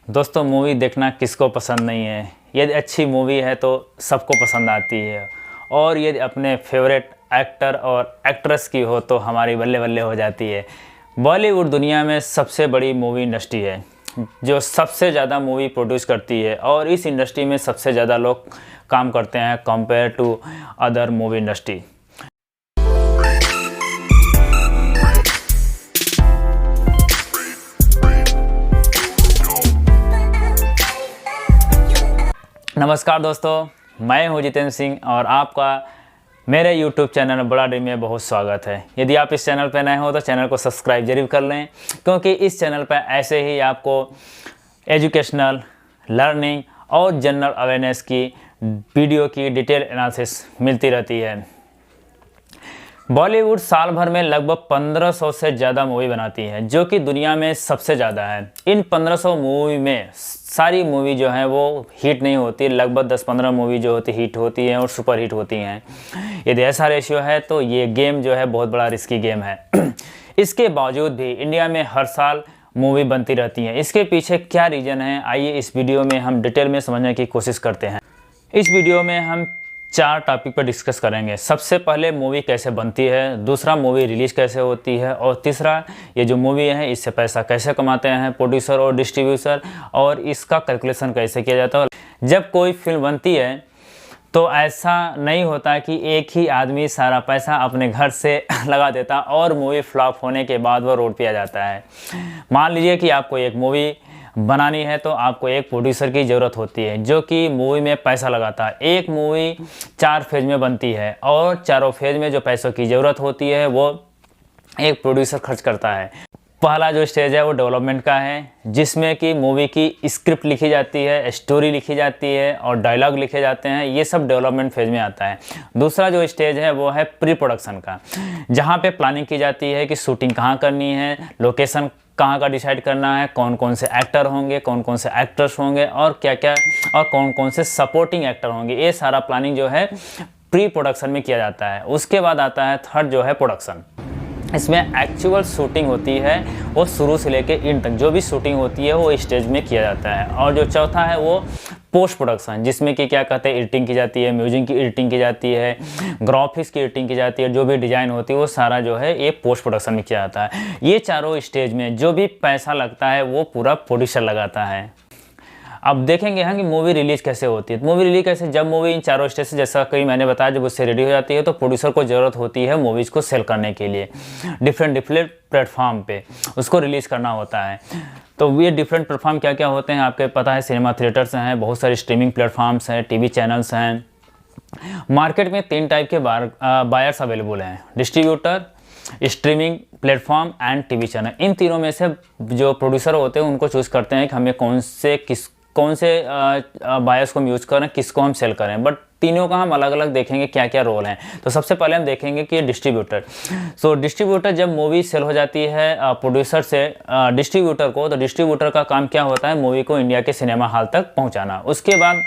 दोस्तों, मूवी देखना किसको पसंद नहीं है। यदि अच्छी मूवी है तो सबको पसंद आती है, और यदि अपने फेवरेट एक्टर और एक्ट्रेस की हो तो हमारी बल्ले बल्ले हो जाती है। बॉलीवुड दुनिया में सबसे बड़ी मूवी इंडस्ट्री है, जो सबसे ज़्यादा मूवी प्रोड्यूस करती है, और इस इंडस्ट्री में सबसे ज़्यादा लोग काम करते हैं compare to other movie industry. नमस्कार दोस्तों, मैं हूं जितेंद्र सिंह और आपका मेरे YouTube चैनल बड़ा ड्रीम में बहुत स्वागत है। यदि आप इस चैनल पर नए हो तो चैनल को सब्सक्राइब जरूर कर लें, क्योंकि इस चैनल पर ऐसे ही आपको एजुकेशनल, लर्निंग और जनरल अवेयरनेस की वीडियो की डिटेल एनालिसिस मिलती रहती है। बॉलीवुड साल भर में लगभग 1500 से ज़्यादा मूवी बनाती है, जो कि दुनिया में सबसे ज़्यादा है। इन 1500 मूवी में सारी मूवी जो है वो हिट नहीं होती, लगभग 10-15 मूवी जो होती हिट होती हैं और सुपर हिट होती हैं। यदि ऐसा रेशियो है तो ये गेम जो है बहुत बड़ा रिस्की गेम है। इसके बावजूद भी इंडिया में हर साल मूवी बनती रहती हैं। इसके पीछे क्या रीज़न है, आइए इस वीडियो में हम डिटेल में समझने की कोशिश करते हैं। इस वीडियो में हम 4 टॉपिक पर डिस्कस करेंगे। सबसे पहले मूवी कैसे बनती है, दूसरा मूवी रिलीज कैसे होती है, और तीसरा ये जो मूवी है इससे पैसा कैसे कमाते हैं प्रोड्यूसर और डिस्ट्रीब्यूटर, और इसका कैलकुलेशन कैसे किया जाता है। जब कोई फिल्म बनती है तो ऐसा नहीं होता कि एक ही आदमी सारा पैसा अपने घर से लगा देता और मूवी फ्लॉप होने के बाद वो रोड पे आ जाता है। मान लीजिए कि आपको एक मूवी बनानी है तो आपको एक प्रोड्यूसर की ज़रूरत होती है, जो कि मूवी में पैसा लगाता है। एक मूवी 4 फेज में बनती है, और चारों फेज में जो पैसों की ज़रूरत होती है वो एक प्रोड्यूसर खर्च करता है। पहला जो स्टेज है वो डेवलपमेंट का है, जिसमें कि मूवी की स्क्रिप्ट लिखी जाती है, स्टोरी लिखी जाती है और डायलॉग लिखे जाते हैं। ये सब डेवलपमेंट फेज में आता है। दूसरा जो स्टेज है वो है प्री प्रोडक्शन का, जहाँ पे प्लानिंग की जाती है कि शूटिंग कहाँ करनी है, लोकेशन कहाँ का डिसाइड करना है, कौन कौन से एक्टर होंगे, कौन कौन से एक्टर्स होंगे, और क्या क्या, और कौन कौन से सपोर्टिंग एक्टर होंगे। ये सारा प्लानिंग जो है प्री प्रोडक्शन में किया जाता है। उसके बाद आता है थर्ड जो है प्रोडक्शन। इसमें एक्चुअल शूटिंग होती है, वो शुरू से लेके एंड तक जो भी शूटिंग होती है वो स्टेज में किया जाता है। और जो चौथा है वो पोस्ट प्रोडक्शन, जिसमें कि क्या कहते हैं एडिटिंग की जाती है, म्यूजिक की एडिटिंग की जाती है, ग्राफिक्स की एडिटिंग की जाती है, जो भी डिज़ाइन होती है वो सारा जो है ये पोस्ट प्रोडक्शन में किया जाता है। ये चारों स्टेज में जो भी पैसा लगता है वो पूरा प्रोड्यूसर लगाता है। अब देखेंगे हम कि मूवी रिलीज कैसे होती है। मूवी रिलीज कैसे, जब मूवी इन चारों स्टेज से, जैसा कि मैंने बताया, जब उससे रेडी हो जाती है तो प्रोड्यूसर को ज़रूरत होती है मूवीज़ को सेल करने के लिए डिफरेंट प्लेटफॉर्म पे उसको रिलीज़ करना होता है। तो ये डिफरेंट प्लेटफॉर्म क्या क्या होते हैं आपके पता है। सिनेमा थिएटर्स हैं, बहुत सारे स्ट्रीमिंग प्लेटफॉर्म्स हैं, टीवी चैनल्स हैं। मार्केट में 3 टाइप के बायर्स अवेलेबल हैं: distributor, streaming platform and TV channel. इन तीनों में से जो प्रोड्यूसर होते हैं उनको चूज़ करते हैं कि हमें कौन से बायर्स को हम यूज़ करें, किसको हम सेल करें। बट तीनों का हम अलग अलग देखेंगे क्या क्या रोल हैं। तो सबसे पहले हम देखेंगे कि डिस्ट्रीब्यूटर। डिस्ट्रीब्यूटर, जब मूवी सेल हो जाती है प्रोड्यूसर से डिस्ट्रीब्यूटर को, तो डिस्ट्रीब्यूटर का काम क्या होता है, मूवी को इंडिया के सिनेमा हॉल तक पहुंचाना। उसके बाद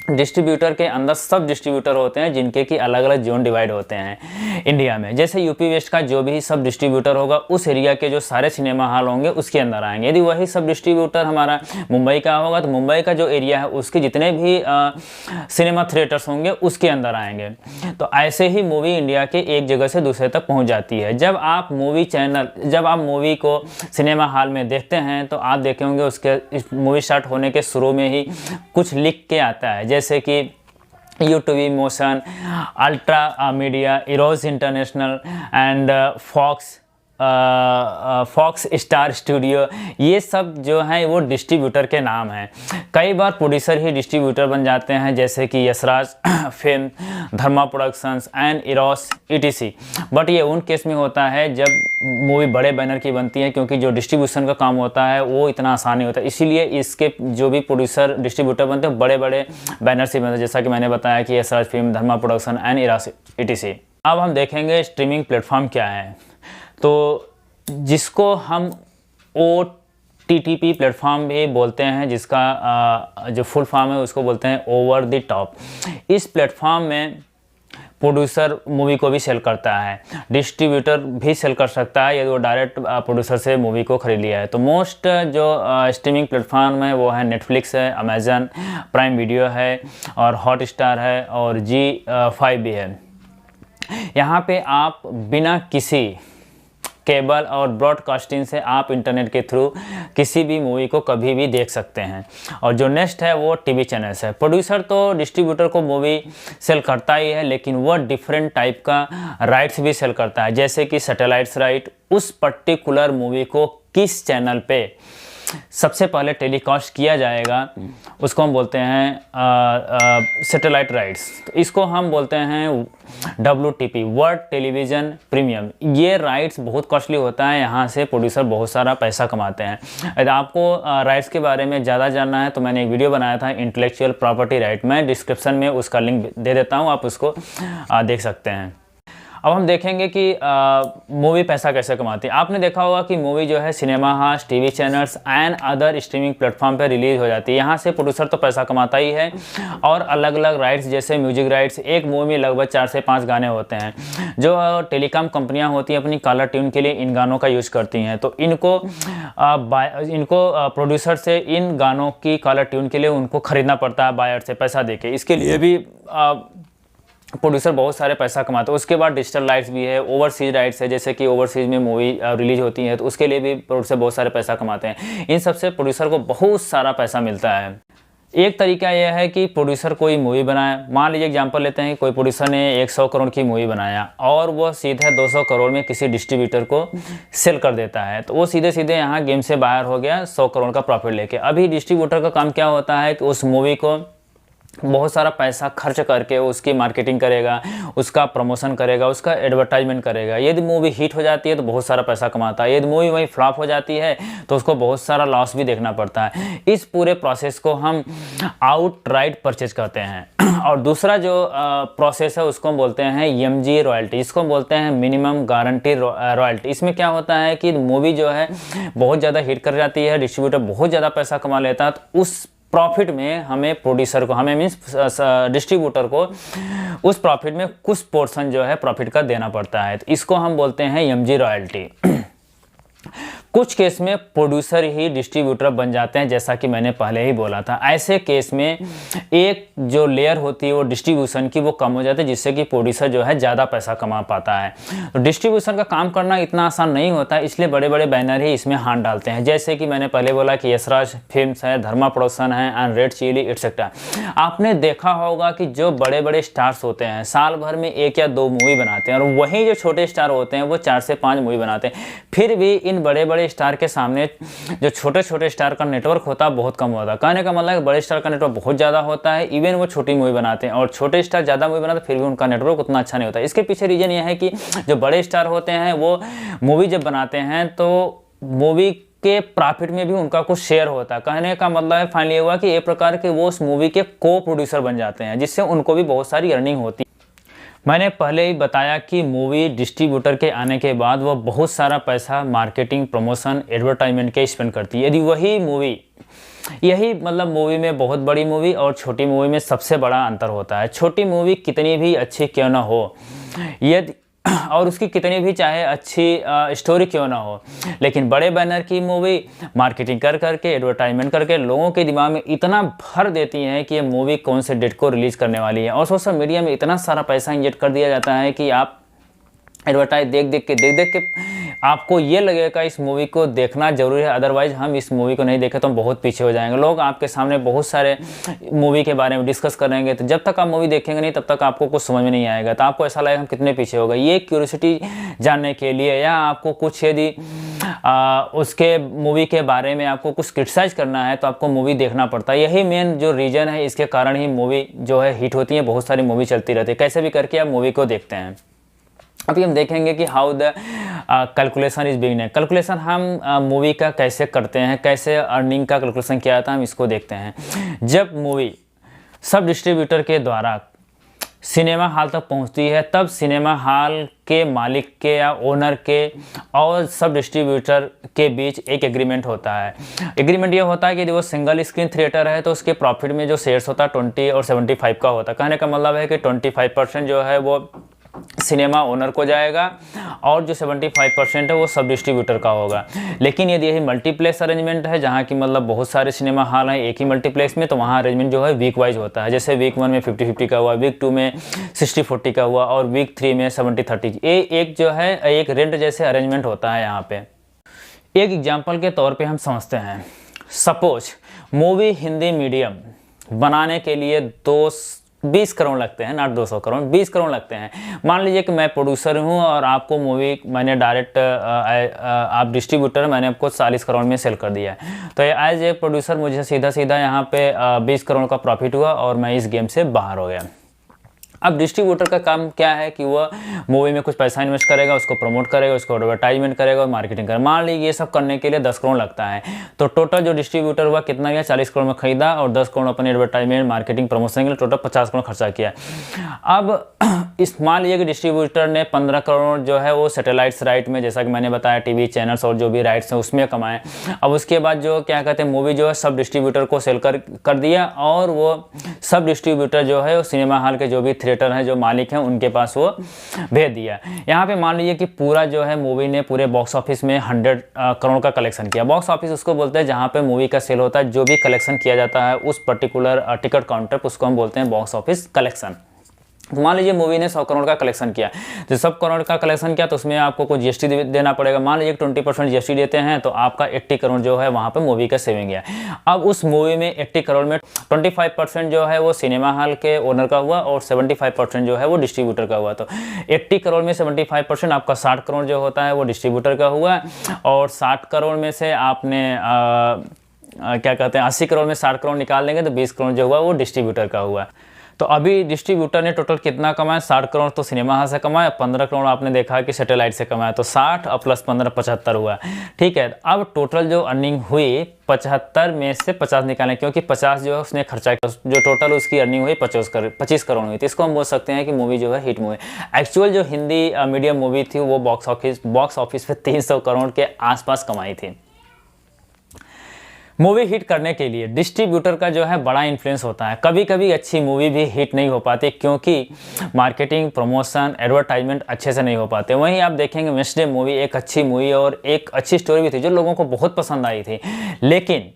डिस्ट्रीब्यूटर के अंदर सब डिस्ट्रीब्यूटर होते हैं, जिनके कि अलग अलग जोन डिवाइड होते हैं इंडिया में। जैसे यूपी वेस्ट का जो भी सब डिस्ट्रीब्यूटर होगा, उस एरिया के जो सारे सिनेमा हॉल होंगे उसके अंदर आएंगे। यदि वही सब डिस्ट्रीब्यूटर हमारा मुंबई का होगा तो मुंबई का जो एरिया है उसके जितने भी सिनेमा थिएटर्स होंगे उसके अंदर आएंगे। तो ऐसे ही मूवी इंडिया के एक जगह से दूसरे तक पहुँच जाती है। जब आप मूवी को सिनेमा हॉल में देखते हैं तो आप देखे होंगे उसके मूवी स्टार्ट होने के शुरू में ही कुछ लिख के आता है, जैसे कि UTV motion, ultra media, Eros international and Fox Star studio. ये सब जो है वो डिस्ट्रीब्यूटर के नाम हैं। कई बार प्रोड्यूसर ही डिस्ट्रीब्यूटर बन जाते हैं, जैसे कि Yashraj film, Dharma productions and Eros ETC। But ये उन केस में होता है जब मूवी बड़े बैनर की बनती है, क्योंकि जो डिस्ट्रीब्यूशन का काम होता है वो इतना आसान नहीं होता। इसीलिए इसके जो भी प्रोड्यूसर डिस्ट्रीब्यूटर बनते हैं बड़े बड़े बैनर से बनते हैं, जैसा कि मैंने बताया कि Yashraj film, Dharma production and Eros ETC। अब हम देखेंगे स्ट्रीमिंग प्लेटफॉर्म क्या है। तो जिसको हम OTT प्लेटफॉर्म भी बोलते हैं, जिसका जो फुल फॉर्म है उसको बोलते हैं ओवर द टॉप। इस प्लेटफॉर्म में प्रोड्यूसर मूवी को भी सेल करता है, डिस्ट्रीब्यूटर भी सेल कर सकता है यदि वो डायरेक्ट प्रोड्यूसर से मूवी को खरीद लिया है। तो मोस्ट जो स्ट्रीमिंग प्लेटफॉर्म है वो है नेटफ्लिक्स है, अमेज़न प्राइम वीडियो है और हॉटस्टार है और G5 भी है। यहाँ पे आप बिना किसी केबल और ब्रॉडकास्टिंग से आप इंटरनेट के थ्रू किसी भी मूवी को कभी भी देख सकते हैं। और जो नेक्स्ट है वो टीवी चैनल्स है। प्रोड्यूसर तो डिस्ट्रीब्यूटर को मूवी सेल करता ही है, लेकिन वह डिफरेंट टाइप का राइट्स भी सेल करता है, जैसे कि सैटेलाइट्स राइट, उस पर्टिकुलर मूवी को किस चैनल पे सबसे पहले टेलीकास्ट किया जाएगा उसको हम बोलते हैं सैटेलाइट राइट्स। तो इसको हम बोलते हैं WTP, वर्ल्ड टेलीविज़न प्रीमियम। ये राइट्स बहुत कॉस्टली होता है, यहाँ से प्रोड्यूसर बहुत सारा पैसा कमाते हैं। यदि आपको राइट्स के बारे में ज़्यादा जानना है तो मैंने एक वीडियो बनाया था इंटेलेक्चुअल प्रॉपर्टी राइट, मैं डिस्क्रिप्शन में उसका लिंक दे देता हूँ, आप उसको देख सकते हैं। अब हम देखेंगे कि मूवी पैसा कैसे कमाती है। आपने देखा होगा कि मूवी जो है cinema house, TV channels and other streaming platform पर रिलीज हो जाती है। यहाँ से प्रोड्यूसर तो पैसा कमाता ही है और अलग अलग राइट्स जैसे म्यूजिक राइट्स, एक मूवी में लगभग 4 से 5 गाने होते हैं जो टेलीकॉम कंपनियाँ होती हैं अपनी कॉलर ट्यून के लिए इन गानों का यूज़ करती हैं। तो इनको प्रोड्यूसर से इन गानों की कॉलर ट्यून के लिए उनको ख़रीदना पड़ता है बायर से पैसा देके। इसके लिए भी प्रोड्यूसर बहुत सारे पैसा कमाते हैं। उसके बाद डिजिटल राइट्स भी है, ओवरसीज राइट्स है, जैसे कि ओवरसीज में मूवी रिलीज होती है तो उसके लिए भी प्रोड्यूसर बहुत सारे पैसा कमाते हैं। इन सब से प्रोड्यूसर को बहुत सारा पैसा मिलता है। एक तरीका यह है कि प्रोड्यूसर कोई मूवी बनाए, मान लीजिए एग्जांपल लेते हैं, कोई प्रोड्यूसर ने 100 करोड़ की मूवी बनाया और वो सीधे 200 करोड़ में किसी डिस्ट्रीब्यूटर को सेल कर देता है, तो वो सीधे सीधे यहाँ गेम से बाहर हो गया 100 करोड़ का प्रॉफिट लेके। अभी डिस्ट्रीब्यूटर का काम क्या होता है कि उस मूवी को बहुत सारा पैसा खर्च करके उसकी मार्केटिंग करेगा, उसका प्रमोशन करेगा, उसका एडवर्टाइजमेंट करेगा। यदि मूवी हिट हो जाती है तो बहुत सारा पैसा कमाता है, यदि मूवी वहीं फ्लॉप हो जाती है तो उसको बहुत सारा लॉस भी देखना पड़ता है। इस पूरे प्रोसेस को हम आउटराइट परचेज करते हैं। और दूसरा जो प्रोसेस है उसको हम बोलते हैं MG रॉयल्टी, इसको बोलते हैं मिनिमम गारंटी रॉयल्टी। इसमें क्या होता है कि मूवी जो है बहुत ज़्यादा हिट कर जाती है, डिस्ट्रीब्यूटर बहुत ज़्यादा पैसा कमा लेता है, तो उस प्रॉफिट में हमें प्रोड्यूसर को, हमें मीन्स डिस्ट्रीब्यूटर को उस प्रॉफिट में कुछ पोर्शन जो है प्रॉफिट का देना पड़ता है। तो इसको हम बोलते हैं MG रॉयल्टी। कुछ केस में प्रोड्यूसर ही डिस्ट्रीब्यूटर बन जाते हैं, जैसा कि मैंने पहले ही बोला था। ऐसे केस में एक जो लेयर होती है वो डिस्ट्रीब्यूशन की वो कम हो जाती है, जिससे कि प्रोड्यूसर जो है ज़्यादा पैसा कमा पाता है। तो डिस्ट्रीब्यूशन का काम करना इतना आसान नहीं होता, इसलिए बड़े बड़े बैनर ही इसमें हाथ डालते हैं, जैसे कि मैंने पहले बोला कि यशराज फिल्म्स है, धर्मा प्रोडक्शन है एंड रेड चिली एटसेट्रा। आपने देखा होगा कि जो बड़े बड़े स्टार्स होते हैं साल भर में 1 या 2 मूवी बनाते हैं, और वहीं जो छोटे स्टार होते हैं वो 4 से 5 मूवी बनाते हैं। फिर भी इन बड़े बड़े स्टार के सामने जो छोटे छोटे स्टार का नेटवर्क होता है बहुत कम होता है। कहने का मतलब है बड़े स्टार का नेटवर्क बहुत ज़्यादा होता है, इवन वो छोटी मूवी बनाते हैं, और छोटे स्टार ज़्यादा मूवी बनाते हैं फिर भी उनका नेटवर्क उतना अच्छा नहीं होता। इसके पीछे रीज़न ये है कि जो बड़े स्टार होते हैं वो मूवी जब बनाते हैं तो मूवी के प्रॉफिट में भी उनका कुछ शेयर होता है। कहने का मतलब है फाइनली हुआ कि एक प्रकार के वो उस मूवी के को प्रोड्यूसर बन जाते हैं, जिससे उनको भी बहुत सारी अर्निंग होती है। मैंने पहले ही बताया कि मूवी डिस्ट्रीब्यूटर के आने के बाद वो बहुत सारा पैसा मार्केटिंग, प्रमोशन, एडवर्टाइजमेंट के स्पेंड करती है। यदि वही मूवी, यही मतलब मूवी में बहुत बड़ी मूवी और छोटी मूवी में सबसे बड़ा अंतर होता है। छोटी मूवी कितनी भी अच्छी क्यों ना हो, यदि और उसकी कितनी भी चाहे अच्छी स्टोरी क्यों ना हो, लेकिन बड़े बैनर की मूवी मार्केटिंग कर करके, एडवर्टाइजमेंट करके लोगों के दिमाग में इतना भर देती है कि ये मूवी कौन से डेट को रिलीज़ करने वाली है, और सोशल मीडिया में इतना सारा पैसा इंजेक्ट कर दिया जाता है कि आप एडवर्टाइज देख देख के आपको ये लगेगा इस मूवी को देखना जरूरी है, अदरवाइज हम इस मूवी को नहीं देखें तो हम बहुत पीछे हो जाएंगे। लोग आपके सामने बहुत सारे मूवी के बारे में डिस्कस करेंगे, तो जब तक आप मूवी देखेंगे नहीं तब तक आपको कुछ समझ में नहीं आएगा, तो आपको ऐसा लगेगा हम कितने पीछे हो गए। ये क्यूरियोसिटी जानने के लिए या आपको कुछ यदि उसके मूवी के बारे में आपको कुछ क्रिटिसाइज करना है तो आपको मूवी देखना पड़ता है। यही मेन जो रीज़न है, इसके कारण ही मूवी जो है हिट होती है, बहुत सारी मूवी चलती रहती है। कैसे भी करके आप मूवी को देखते हैं। अभी हम देखेंगे कि how the calculation is begin. Calculation हम मूवी का कैसे करते हैं, कैसे अर्निंग का कैलकुलेशन किया जाता है, हम इसको देखते हैं। जब मूवी सब डिस्ट्रीब्यूटर के द्वारा सिनेमा हॉल तक पहुंचती है, तब सिनेमा हॉल के मालिक के या ओनर के और सब डिस्ट्रीब्यूटर के बीच एक एग्रीमेंट होता है। एग्रीमेंट ये होता है कि यदि वो सिंगल स्क्रीन थिएटर है तो उसके प्रॉफिट में जो शेयर्स होता है 20 और 75 का होता है। कहने का मतलब है कि 25% जो है वो सिनेमा ओनर को जाएगा और जो 75% है वो सब डिस्ट्रीब्यूटर का होगा। लेकिन यदि यही मल्टीप्लेक्स अरेंजमेंट है जहाँ की मतलब बहुत सारे सिनेमा हॉल हैं एक ही मल्टीप्लेक्स में, तो वहाँ अरेंजमेंट जो है वीक वाइज होता है। जैसे वीक 1 में 50-50 का हुआ, वीक 2 में 60-40 का हुआ और वीक 3 में 70-30। ये एक जो है एक रेंट जैसे अरेंजमेंट होता है यहाँ पे। एक एग्जाम्पल के तौर पर हम समझते हैं, सपोज मूवी हिंदी मीडियम बनाने के लिए 20 करोड़ लगते हैं, नॉट 200 करोड़, 20 करोड़ लगते हैं। मान लीजिए कि मैं प्रोड्यूसर हूं और आपको मूवी मैंने डायरेक्ट आप डिस्ट्रीब्यूटर, मैंने आपको 40 करोड़ में सेल कर दिया है। तो एज ए प्रोड्यूसर मुझे सीधा सीधा यहाँ पे 20 करोड़ का प्रॉफिट हुआ और मैं इस गेम से बाहर हो गया। अब डिस्ट्रीब्यूटर का काम क्या है कि वह मूवी में कुछ पैसा इन्वेस्ट करेगा, उसको प्रमोट करेगा, उसको एडवर्टाइजमेंट करेगा और मार्केटिंग करेगा। मान लीजिए ये सब करने के लिए 10 करोड़ लगता है, तो टोटल जो डिस्ट्रीब्यूटर हुआ कितना गया, 40 करोड़ में खरीदा और 10 करोड़ अपने एडवर्टाइजमेंट मार्केटिंग प्रमोशन के लिए टोटल 50 करोड़ खर्चा किया। अब इस मान लीजिए कि डिस्ट्रीब्यूटर ने 15 करोड़ जो है वो सैटेलाइट्स राइट में, जैसा कि मैंने बताया टीवी चैनल्स और जो भी राइट्स हैं उसमें कमाए। अब उसके बाद जो क्या कहते हैं मूवी जो है सब डिस्ट्रीब्यूटर को सेल कर दिया और वो सब डिस्ट्रीब्यूटर जो है वो सिनेमा हॉल के जो भी थिएटर हैं जो मालिक हैं उनके पास वो भेज दिया। यहाँ पे मान लीजिए कि पूरा जो है मूवी ने पूरे बॉक्स ऑफिस में 100 करोड़ का कलेक्शन किया। बॉक्स ऑफिस उसको बोलते हैं जहाँ पे मूवी का सेल होता है, जो भी कलेक्शन किया जाता है उस पर्टिकुलर टिकट काउंटर पर, उसको हम बोलते हैं बॉक्स ऑफिस कलेक्शन। तो मान लीजिए मूवी ने 100 करोड़ का कलेक्शन किया, तो 100 करोड़ का कलेक्शन किया तो उसमें आपको कुछ जीएसटी देना पड़ेगा। मान लीजिए 20% जीएसटी देते हैं तो आपका 80 करोड़ जो है वहाँ पे मूवी का सेविंग गया। अब उस मूवी में 80 करोड़ में 25% जो है वो सिनेमा हॉल के ओनर का हुआ और 75% जो है वो डिस्ट्रीब्यूटर का हुआ। तो 80 करोड़ में 75% आपका 60 करोड़ जो होता है वो डिस्ट्रीब्यूटर का हुआ और 60 करोड़ में से आपने क्या कहते हैं 80 करोड़ में 60 करोड़ निकाल देंगे तो 20 करोड़ जो हुआ वो डिस्ट्रीब्यूटर का हुआ। तो अभी डिस्ट्रीब्यूटर ने टोटल कितना कमाया, 60 करोड़ तो सिनेमा हॉल से कमाया, 15 करोड़ आपने देखा कि सैटेलाइट से कमाया, तो 60 और प्लस 15 75 हुआ। ठीक है, अब टोटल जो अर्निंग हुई 75 में से 50 निकालें, क्योंकि 50 जो है उसने खर्चा किया, जो टोटल उसकी अर्निंग हुई 25 करोड़ हुई। तो इसको हम बोल सकते हैं कि मूवी जो है हिट मूवी। एक्चुअल जो हिंदी मीडियम मूवी थी वो बॉक्स ऑफिस पे 300 करोड़ के आसपास कमाई थी। मूवी हिट करने के लिए डिस्ट्रीब्यूटर का जो है बड़ा इन्फ्लुएंस होता है। कभी कभी अच्छी मूवी भी हिट नहीं हो पाती क्योंकि मार्केटिंग, प्रमोशन, एडवर्टाइजमेंट अच्छे से नहीं हो पाते। वहीं आप देखेंगे वेडनेसडे मूवी एक अच्छी मूवी और एक अच्छी स्टोरी भी थी जो लोगों को बहुत पसंद आई थी, लेकिन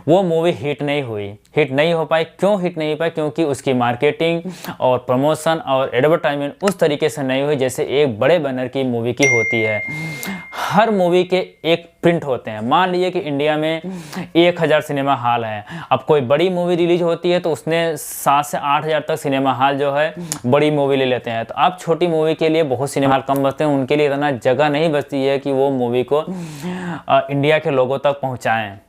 वो मूवी हिट नहीं हुई, हिट नहीं हो पाई। क्यों हिट नहीं हो पाई? क्योंकि उसकी मार्केटिंग और प्रमोशन और एडवर्टाइजमेंट उस तरीके से नहीं हुई जैसे एक बड़े बैनर की मूवी की होती है। हर मूवी के एक प्रिंट होते हैं। मान लीजिए कि इंडिया में 1000 सिनेमा हॉल है। अब कोई बड़ी मूवी रिलीज होती है तो उसने 7 से 8000 तक सिनेमा हॉल जो है बड़ी मूवी ले लेते हैं। तो अब छोटी मूवी के लिए बहुत सिनेमा हॉल कम बचते हैं, उनके लिए इतना जगह नहीं बचती है कि वो मूवी को इंडिया के लोगों तक पहुँचाएँ।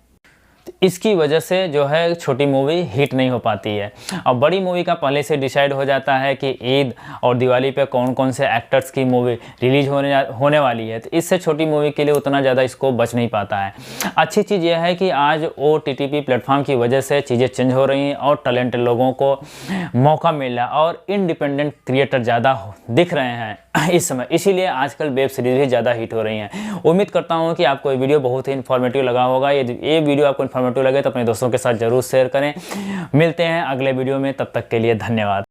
इसकी वजह से जो है छोटी मूवी हिट नहीं हो पाती है। और बड़ी मूवी का पहले से डिसाइड हो जाता है कि ईद और दिवाली पे कौन कौन से एक्टर्स की मूवी रिलीज होने वाली है, तो इससे छोटी मूवी के लिए उतना ज़्यादा स्कोप बच नहीं पाता है। अच्छी चीज़ यह है कि आज OTT प्लेटफॉर्म की वजह से चीज़ें चेंज हो रही हैं और टैलेंटेड लोगों को मौका मिल रहा है और इंडिपेंडेंट क्रिएटर ज़्यादा दिख रहे हैं इस समय, इसीलिए आजकल वेब सीरीज भी ज़्यादा हिट हो रही हैं। उम्मीद करता हूँ कि आपको ये वीडियो बहुत ही इन्फॉर्मेटिव लगा होगा। ये वीडियो आपको इन्फॉर्मेटिव लगे तो अपने दोस्तों के साथ ज़रूर शेयर करें। मिलते हैं अगले वीडियो में, तब तक के लिए धन्यवाद।